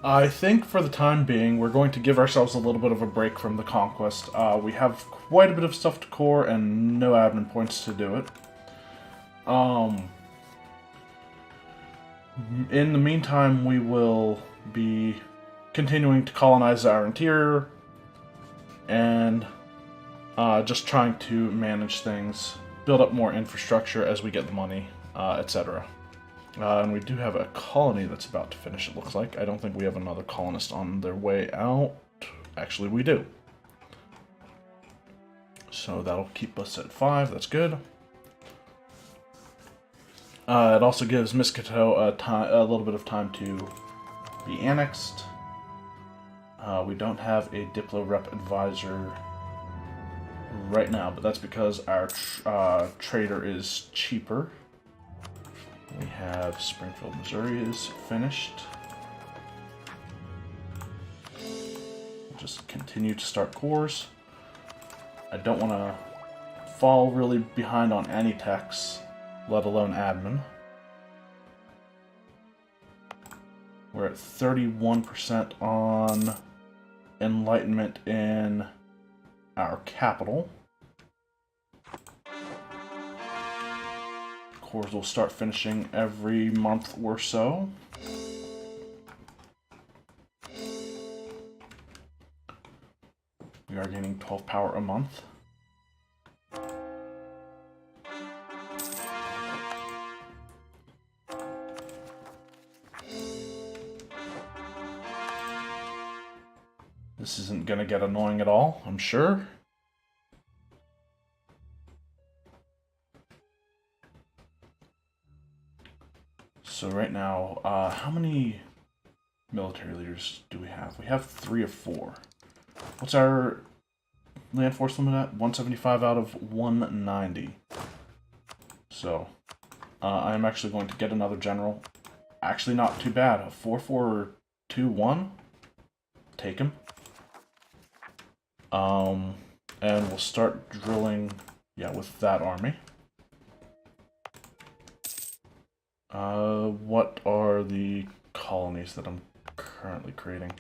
I think for the time being, we're going to give ourselves a little bit of a break from the conquest. We have quite a bit of stuff to core and no admin points to do it. Um, in the meantime, we will be continuing to colonize our interior and just trying to manage things, build up more infrastructure as we get the money, etc. And we do have a colony that's about to finish, it looks like. I don't think we have another colonist on their way out. Actually, we do. So that'll keep us at 5, that's good. It also gives Miskoto a little bit of time to be annexed. We don't have a Diplo Rep Advisor right now, but that's because our trader is cheaper. We have Springfield, Missouri is finished. Just continue to start cores. I don't want to fall really behind on any techs, let alone admin. We're at 31% on enlightenment in our capital. Cores will start finishing every month or so. We are gaining 12 power a month. This isn't gonna get annoying at all, I'm sure. So right now, how many military leaders do we have? We have 3 of 4. What's our land force limit at? 175 out of 190. So, I am actually going to get another general. Actually not too bad. A 4-4-2-1. Take him. And we'll start drilling, yeah, with that army. What are the colonies that I'm currently creating?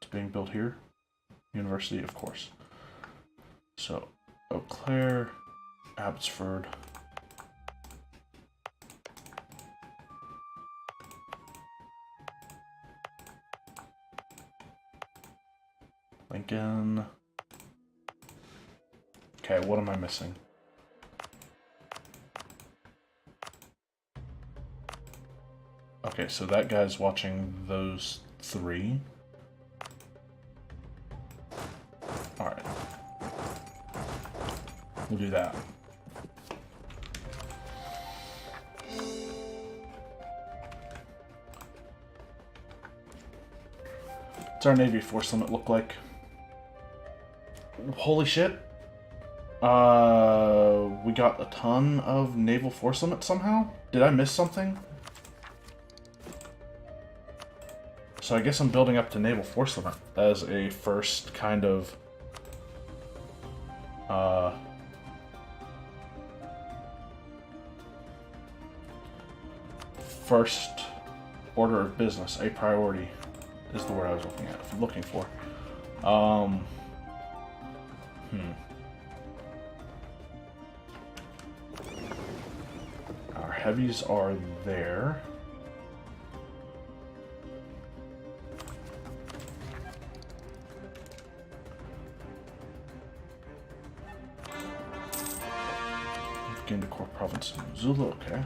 It's being built here. University, of course. So, Eau Claire, Abbotsford. Lincoln. Okay, what am I missing? Okay, so that guy's watching those 3. Alright. We'll do that. What's our Navy force limit look like? Holy shit. We got a ton of naval force limit somehow? Did I miss something? So I guess I'm building up to naval force limit as a first kind of first order of business, a priority is the word I was looking for. Our heavies are there. We've gained a core province in Missoula, okay.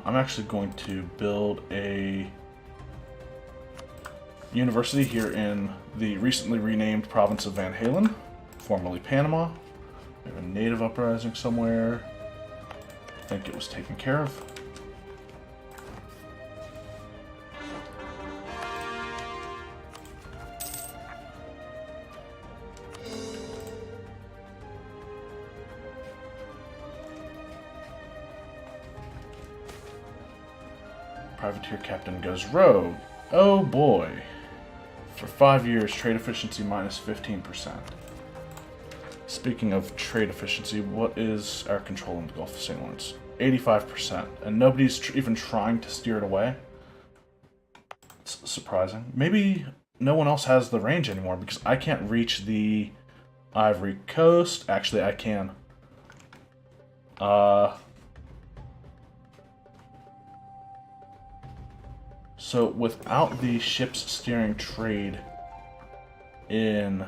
I'm actually going to build a university here in the recently renamed province of Van Halen, formerly Panama. We have a native uprising somewhere. I think it was taken care of. Privateer captain goes rogue. Oh boy. For 5 years, trade efficiency minus 15%. Speaking of trade efficiency, what is our control in the Gulf of St. Lawrence? 85%. And nobody's even trying to steer it away? It's surprising. Maybe no one else has the range anymore because I can't reach the Ivory Coast. Actually, I can. So without the ships steering trade in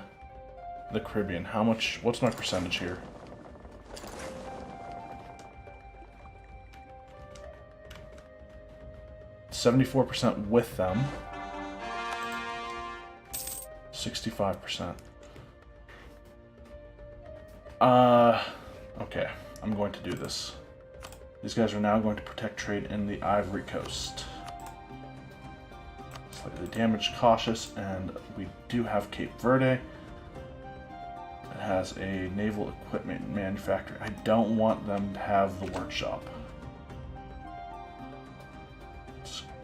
the Caribbean, what's my percentage here? %74% with them. 65%. Okay, I'm going to do this. These guys are now going to protect trade in the Ivory Coast. Slightly damaged, cautious, and we do have Cape Verde. It has a naval equipment manufacturer. I don't want them to have the workshop.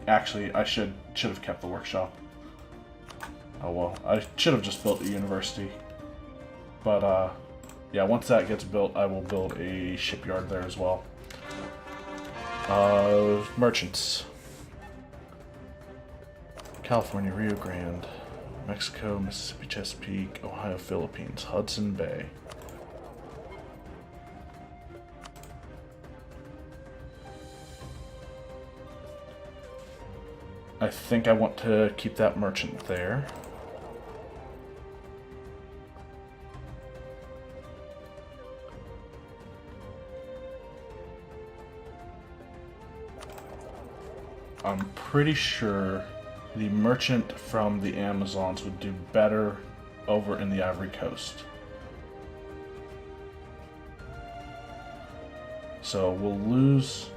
Actually, I should have kept the workshop. Oh well, I should have just built a university. But yeah, once that gets built, I will build a shipyard there as well. Merchants. California, Rio Grande, Mexico, Mississippi, Chesapeake, Ohio, Philippines, Hudson Bay. I think I want to keep that merchant there. I'm pretty sure the merchant from the Amazons would do better over in the Ivory Coast. So we'll lose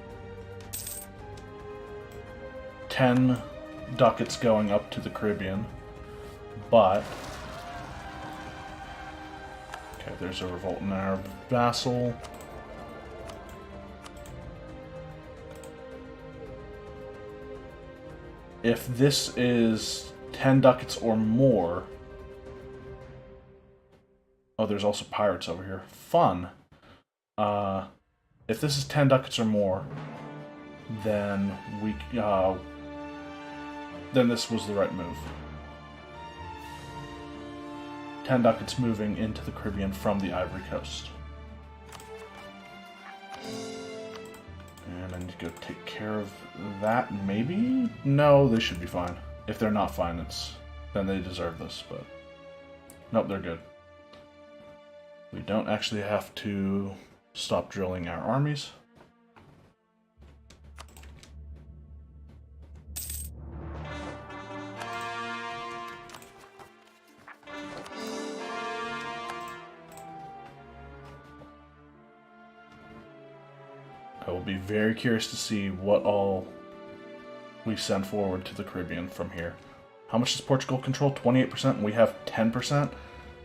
10 ducats going up to the Caribbean, but... Okay, there's a revolt in our vassal. If this is 10 ducats or more... Oh, there's also pirates over here. Fun. If this is 10 ducats or more, then we... then this was the right move. 10 ducats moving into the Caribbean from the Ivory Coast. And I need to go take care of that, maybe? No, they should be fine. If they're not fine, then they deserve this, but... Nope, they're good. We don't actually have to stop drilling our armies. I will be very curious to see what all we send forward to the Caribbean from here. How much does Portugal control? 28%, and we have 10%.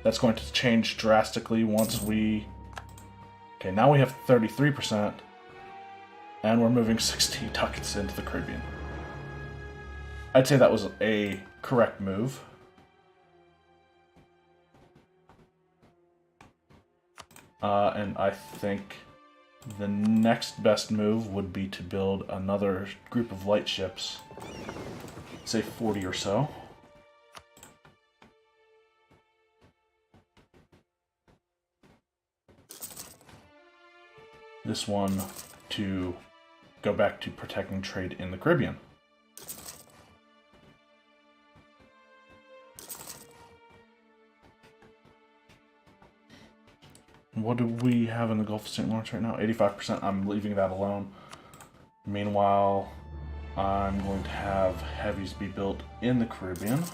That's going to change drastically once we... Okay, now we have 33%, and we're moving 60 ducats into the Caribbean. I'd say that was a correct move. And I think the next best move would be to build another group of light ships, say 40 or so. This one to go back to protecting trade in the Caribbean. What do we have in the Gulf of St. Lawrence right now? 85%. I'm leaving that alone. Meanwhile, I'm going to have heavies be built in the Caribbean.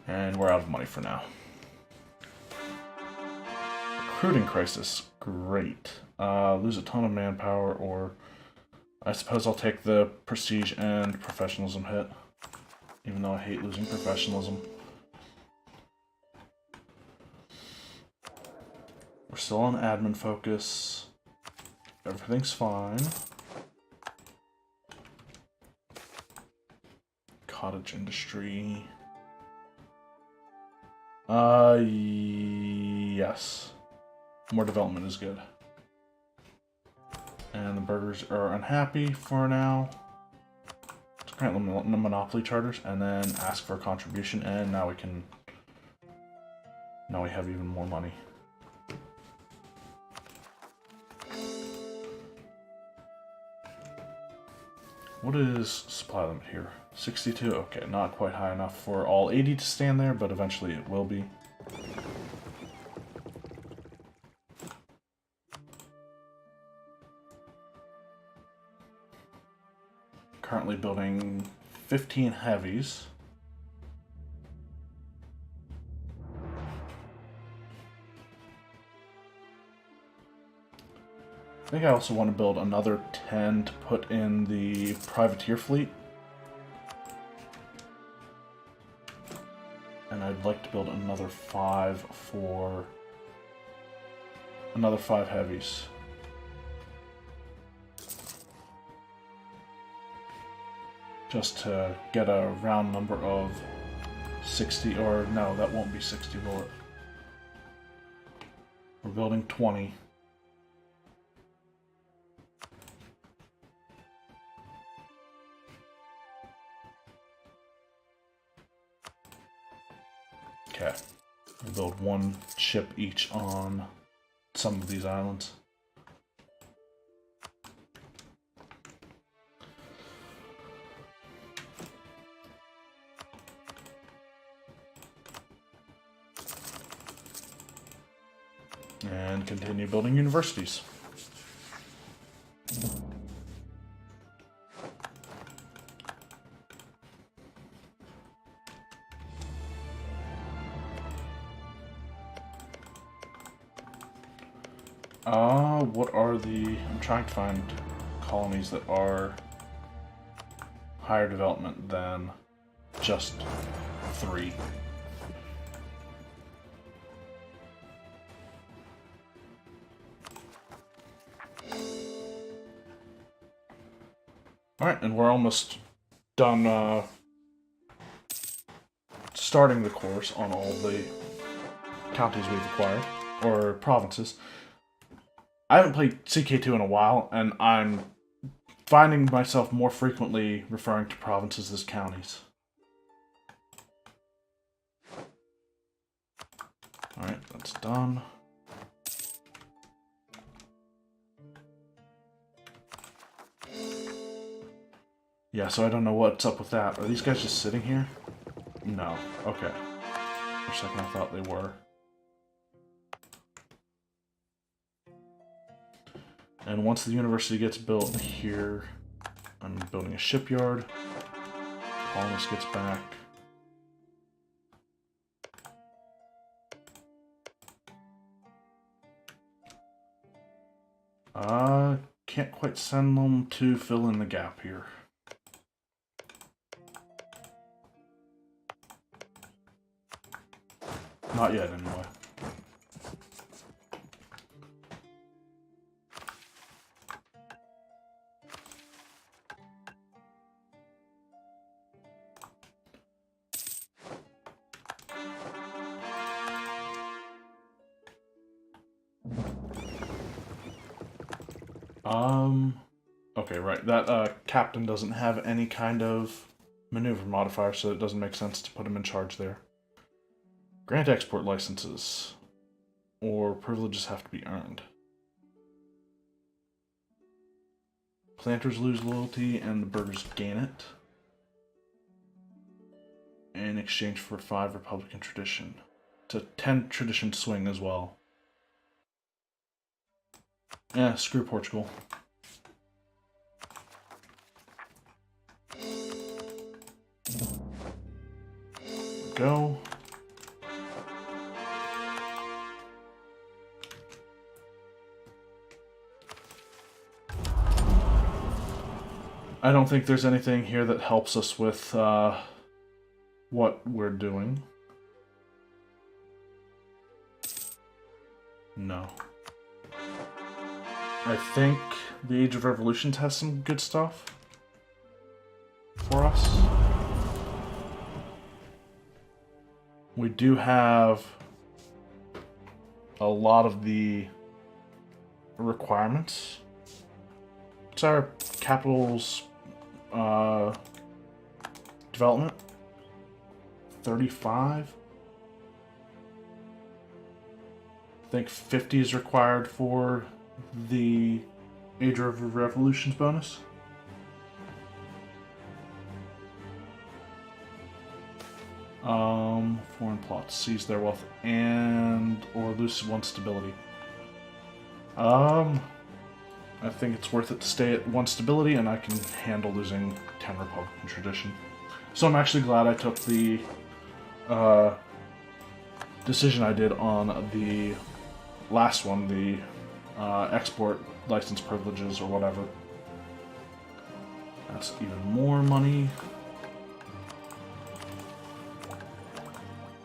And we're out of money for now. Recruiting crisis. Great. Lose a ton of manpower, or I suppose I'll take the prestige and professionalism hit. even though I hate losing professionalism. We're still on admin focus. Everything's fine. Cottage industry. Yes. More development is good. And the burgers are unhappy for now. Let's grant them monopoly charters and then ask for a contribution, and now we can. Now we have even more money. What is supply limit here? 62? Okay, not quite high enough for all 80 to stand there, but eventually it will be. Currently building 15 heavies. I think I also want to build another 10 to put in the privateer fleet. And I'd like to build another 5 for... another 5 heavies. Just to get a round number of 60, or no, that won't be 60, will it? We're building 20. Okay, we'll build 1 ship each on some of these islands. And continue building universities. What are the... I'm trying to find colonies that are higher development than just 3. Alright, and we're almost done starting the course on all the counties we've acquired, or provinces. I haven't played CK2 in a while, and I'm finding myself more frequently referring to provinces as counties. Alright, that's done. Yeah, so I don't know what's up with that. Are these guys just sitting here? No. Okay. For a second I thought they were. And once the university gets built here, I'm building a shipyard. Colonist gets back. Can't quite send them to fill in the gap here. Not yet, anyway. Okay, right. That captain doesn't have any kind of maneuver modifier, so it doesn't make sense to put him in charge there. Grant export licenses, or privileges have to be earned. Planters lose loyalty, and the burghers gain it. In exchange for 5 Republican tradition. It's a 10 tradition swing as well. Yeah, screw Portugal. Go. I don't think there's anything here that helps us with what we're doing. No. I think the Age of Revolutions has some good stuff for us. We do have a lot of the requirements. What's our capital's development? 35? I think 50 is required for the Age of Revolutions bonus. Foreign plots, seize their wealth and or lose one stability. I think it's worth it to stay at 1 stability, and I can handle losing 10 Republican tradition. So I'm actually glad I took the decision I did on the last one, the export license privileges or whatever. That's even more money.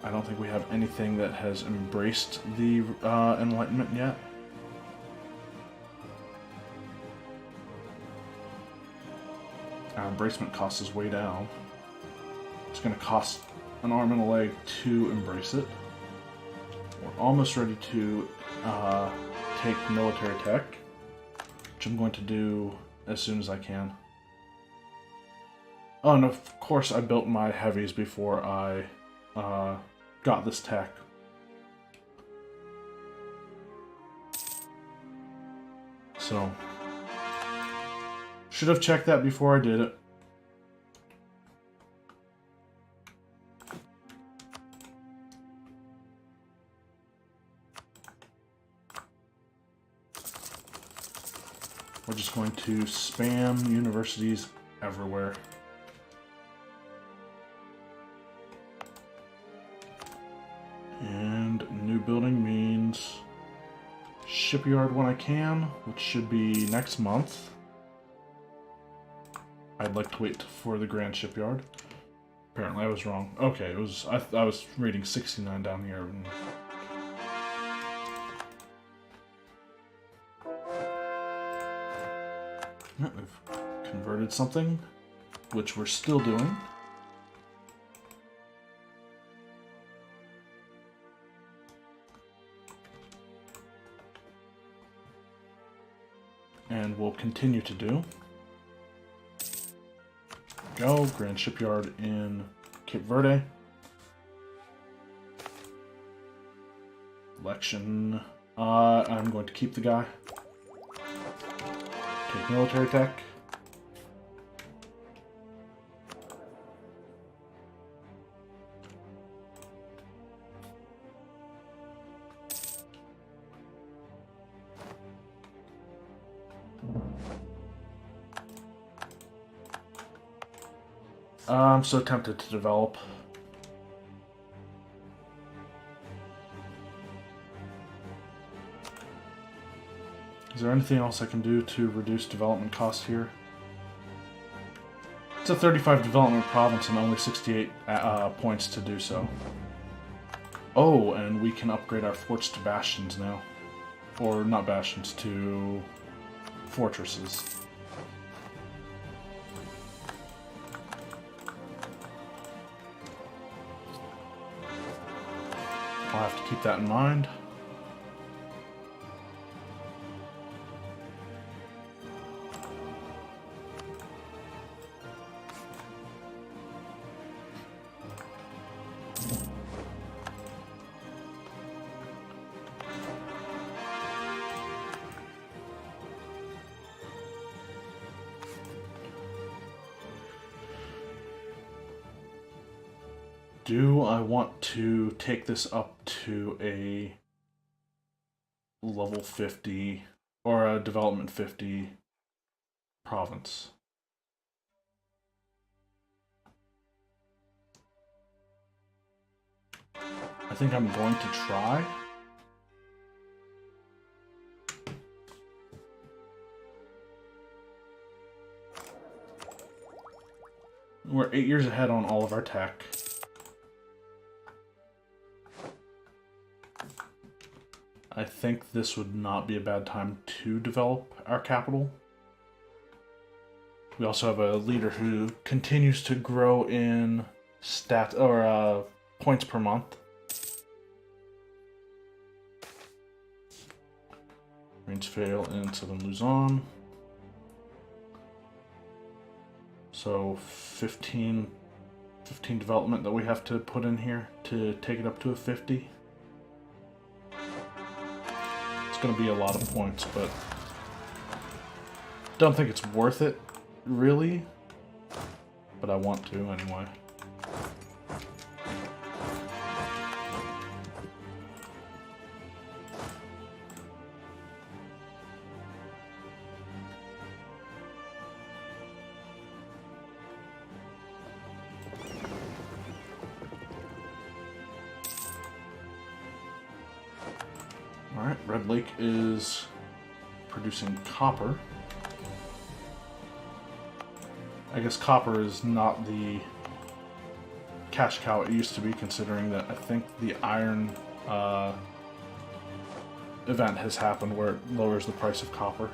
I don't think we have anything that has embraced the Enlightenment yet. Our embracement cost is way down. It's going to cost an arm and a leg to embrace it. We're almost ready to take military tech, which I'm going to do as soon as I can. Oh, and of course I built my heavies before I got this tech. So, should have checked that before I did it. We're just going to spam universities everywhere. And new building means shipyard when I can, which should be next month. I'd like to wait for the Grand Shipyard. Apparently I was wrong. Okay, it was I was reading 69 down here. We've converted something, which we're still doing. And we'll continue to do. Go, Grand Shipyard in Cape Verde. Election. I'm going to keep the guy. Take military tech. I'm so tempted to develop. Is there anything else I can do to reduce development cost here? It's a 35 development province and only 68 points to do so. Oh, and we can upgrade our forts to bastions now. Or not bastions, to fortresses. I'll have to keep that in mind. Do I want to take this up to a level 50 or a development 50 province? I think I'm going to try. We're 8 years ahead on all of our tech. I think this would not be a bad time to develop our capital. We also have a leader who continues to grow in stat or points per month. Marines fail in Southern Luzon. So 15 development that we have to put in here to take it up to a 50. It's going to be a lot of points, but don't think it's worth it, really. But I want to anyway. Alright, Red Lake is producing copper. I guess copper is not the cash cow it used to be, considering that I think the iron event has happened where it lowers the price of copper.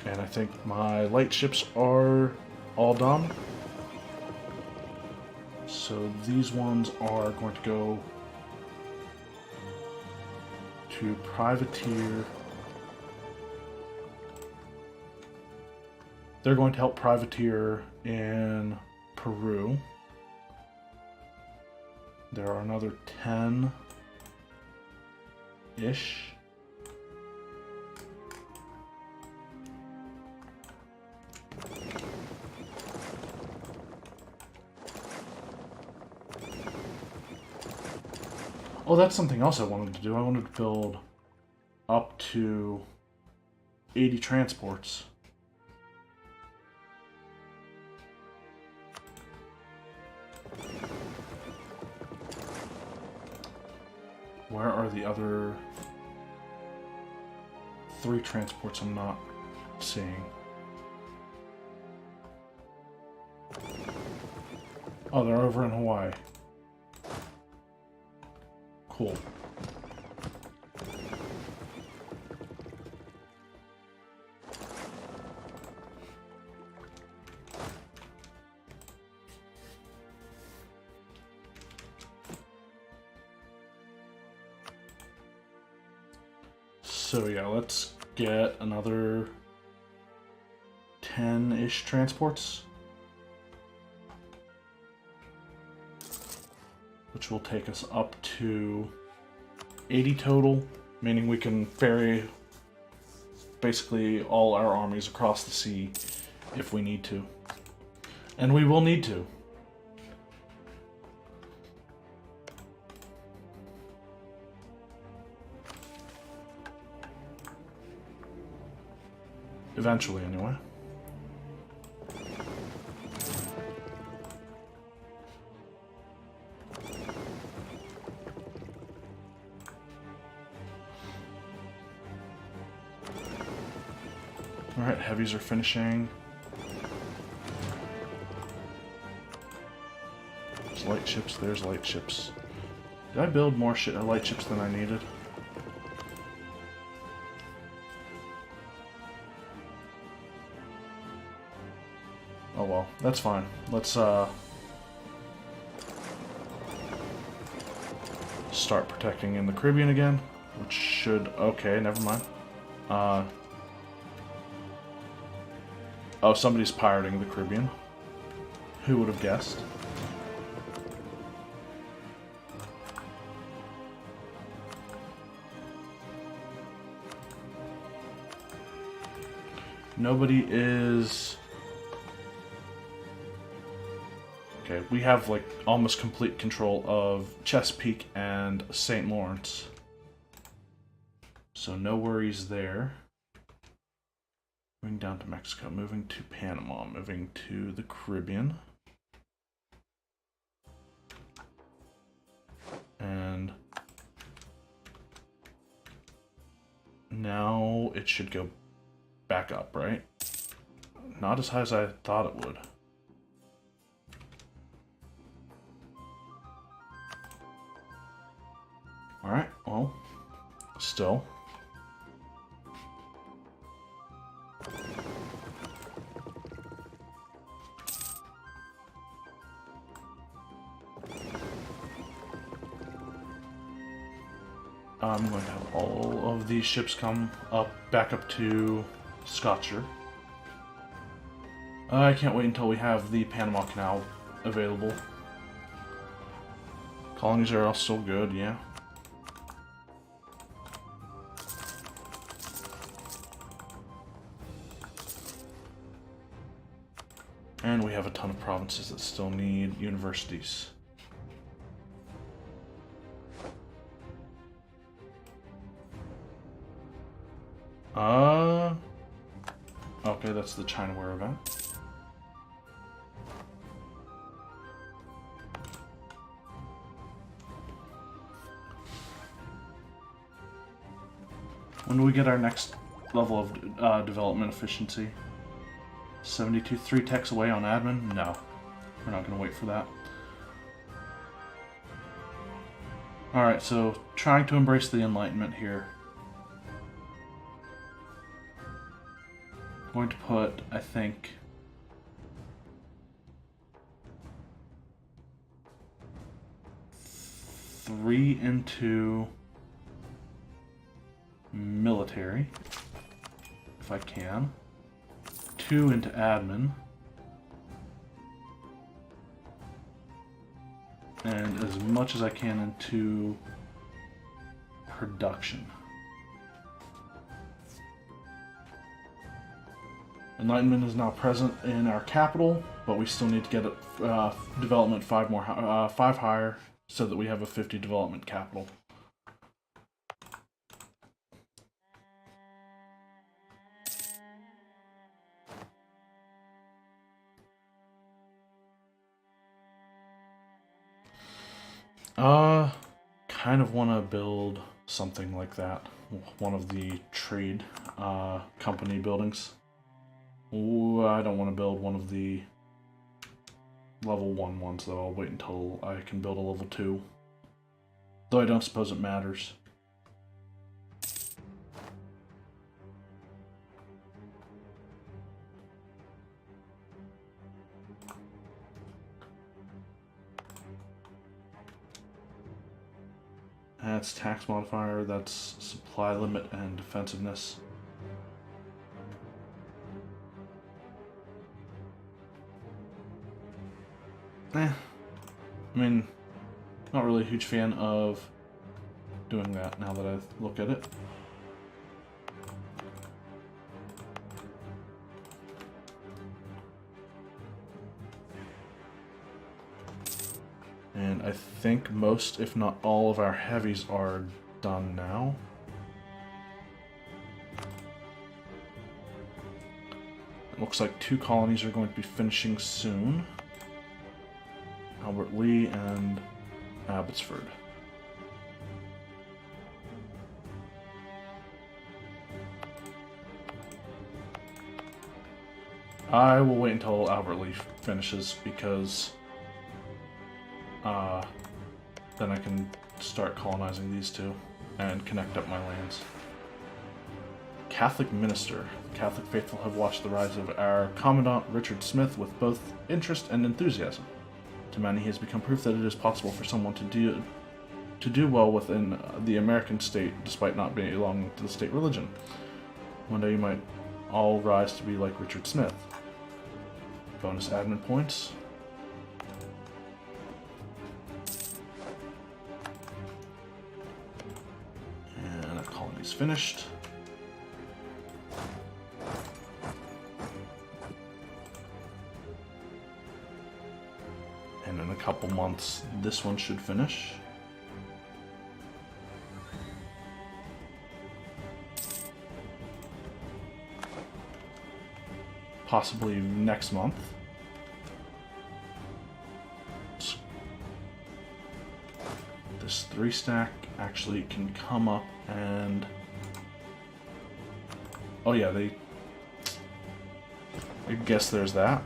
And I think my light ships are all done. So these ones are going to go to privateer. They're going to help privateer in Peru. There are another 10-ish. Oh, that's something else I wanted to do. I wanted to build up to 80 transports. Where are the other 3 transports I'm not seeing? Oh, they're over in Hawaii. Cool. So yeah, let's get another 10-ish transports. Which will take us up to 80 total, meaning we can ferry basically all our armies across the sea if we need to. And we will need to. Eventually, anyway. Alright, heavies are finishing. There's light ships, there's light ships. Did I build more light ships than I needed? Oh well, that's fine. Let's start protecting in the Caribbean again, which should... okay, never mind. Oh, somebody's pirating the Caribbean. Who would have guessed? Nobody is... okay, we have like almost complete control of Chesapeake and St. Lawrence. So no worries there. Moving down to Mexico, moving to Panama, moving to the Caribbean. And now it should go back up, right? Not as high as I thought it would. Well, still. I'm going to have all of these ships come back up to Scotcher. I can't wait until we have the Panama Canal available. Colonies are all still good, yeah. And we have a ton of provinces that still need universities. Okay, that's the Chinaware event. When do we get our next level of development efficiency? 72, 3 techs away on admin? No. We're not going to wait for that. Alright, so trying to embrace the Enlightenment here. I'm going to put, I think, three into military, if I can. 2 into admin. And as much as I can into production. Enlightenment is now present in our capital, but we still need to get it, development 5 higher so that we have a 50 development capital. Kind of want to build something like that. One of the trade company buildings. Ooh, I don't want to build one of the level 1 ones, though. I'll wait until I can build a level 2. Though I don't suppose it matters. That's tax modifier, that's supply limit and defensiveness. I mean, not really a huge fan of doing that now that I look at it. And I think most, if not all, of our heavies are done now. It looks like 2 colonies are going to be finishing soon. Albert Lee and Abbotsford. I will wait until Albert Lee finishes because then I can start colonizing these 2 and connect up my lands. Catholic minister. The Catholic faithful have watched the rise of our Commandant Richard Smith with both interest and enthusiasm. To many, he has become proof that it is possible for someone to do well within the American state despite not belonging to the state religion. One day you might all rise to be like Richard Smith. Bonus admin points. And that colony's finished. And in a couple months, this one should finish. Possibly next month. This 3-stack actually can come up and... Oh yeah, I guess there's that.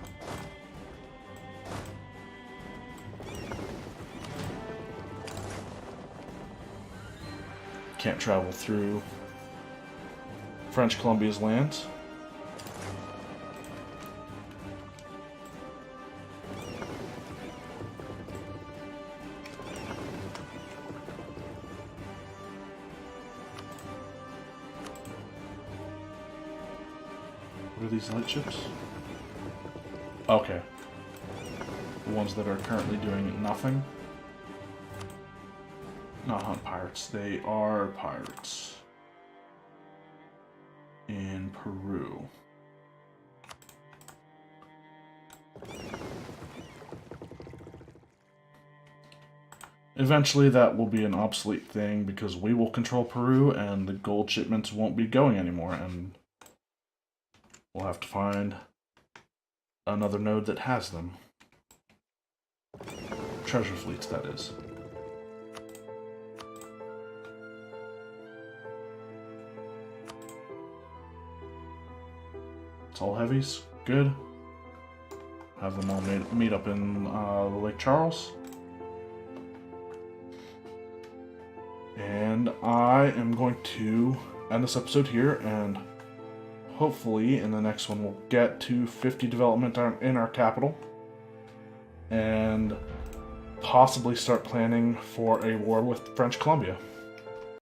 can't travel through French Columbia's lands. What are these light ships? Okay. The ones that are currently doing nothing. Not hunt pirates, they are pirates. In Peru. Eventually that will be an obsolete thing because we will control Peru and the gold shipments won't be going anymore, and we'll have to find another node that has them. Treasure fleets, that is. It's all heavies. Good. Have them all meet up in Lake Charles. And I am going to end this episode here, and hopefully in the next one we'll get to 50 development in our capital. And possibly start planning for a war with French Columbia.